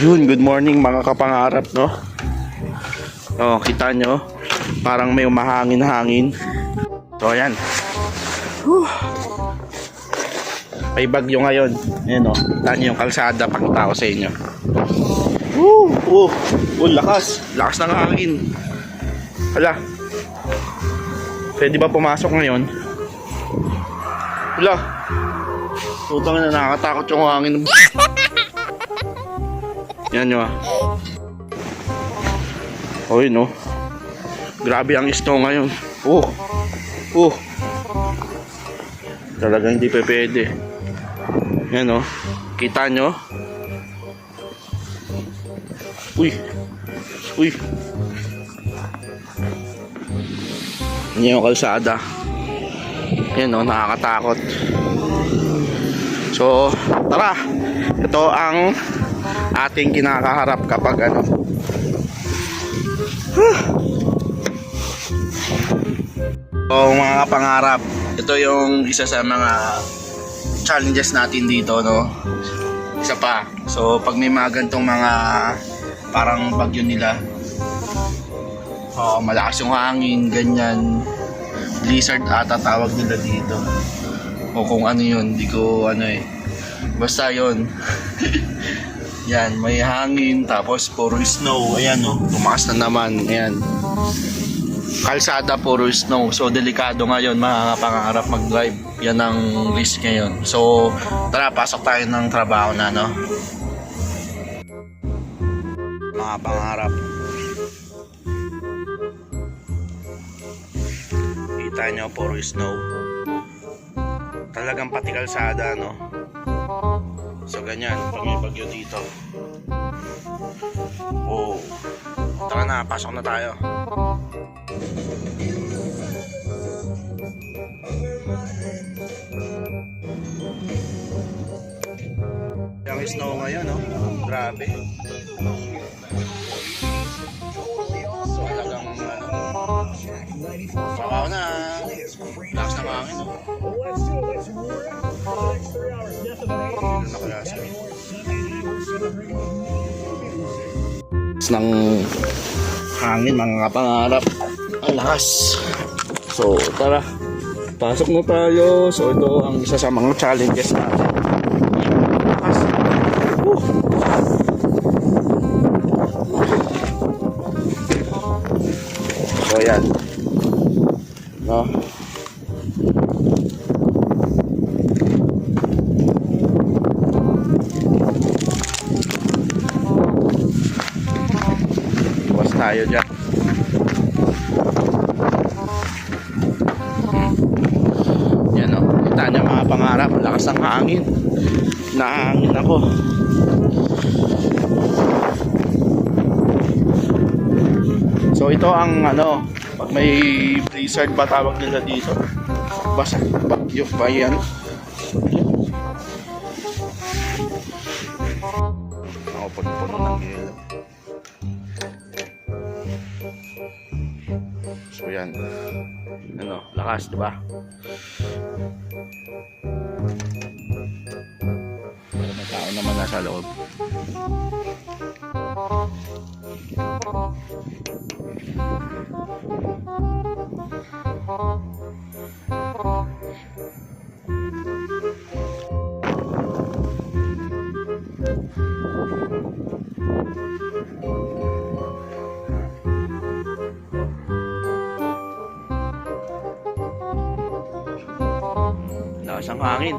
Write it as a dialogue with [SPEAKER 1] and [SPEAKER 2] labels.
[SPEAKER 1] Yun, good morning mga kapangarap, no? Oh, kita nyo, parang may umahangin-hangin. So, ayan. May bagyo ngayon. Ayan, oh. Kita nyo yung kalsada, pakita ko sa inyo. Lakas. Lakas ng hangin. Hala. Pwede ba pumasok ngayon? Hala. Tutang na, nakakatakot yung hangin. Yan nyo ah. Oy no. Grabe ang snow ngayon. Talagang hindi pa pwede. Yan no. Kita nyo. Uy. Yan yung kalsada. Yan no, nakakatakot. So, tara. Ito ang ating kinakaharap kapag ano. So, mga pangarap, ito yung isa sa mga challenges natin dito, no? Isa pa. So, pag may mga gantong mga parang bagyo nila, malakas yung hangin, ganyan, blizzard ata tawag nila dito. O kung ano yun, di ko ano eh. Basta yun. Yan, may hangin, tapos puro snow. Ayan o, tumakas na naman. Ayan. Kalsada, puro snow. So, delikado ngayon mga pangarap mag-drive. Yan ang risk ngayon. So, tara, pasok tayo ng trabaho na, no? Mga pangarap. Kita nyo, puro snow. Talagang pati kalsada, no? So ganyan, pag may bagyo dito. Tara na, pasok na tayo. Yung snow ngayon, no? Grabe. So talagang trabaho na. Lakas na hangin, no? Ng hangin mga kapangarap, ang lakas. So tara, pasok na tayo. So ito ang isa sa mga challenges natin. Lakas. So yan, no? Tayo dyan. Yan o, kita nyo mga pangarap, lakas ng hangin. Nahangin ako. So ito ang ano, pag may blizzard ba tawag nila dito, basta bagyo pa yan. Ako puno ng gelo. So yan. Ano, lakas, di ba? May tao naman nasa loob. Lakas ang hangin.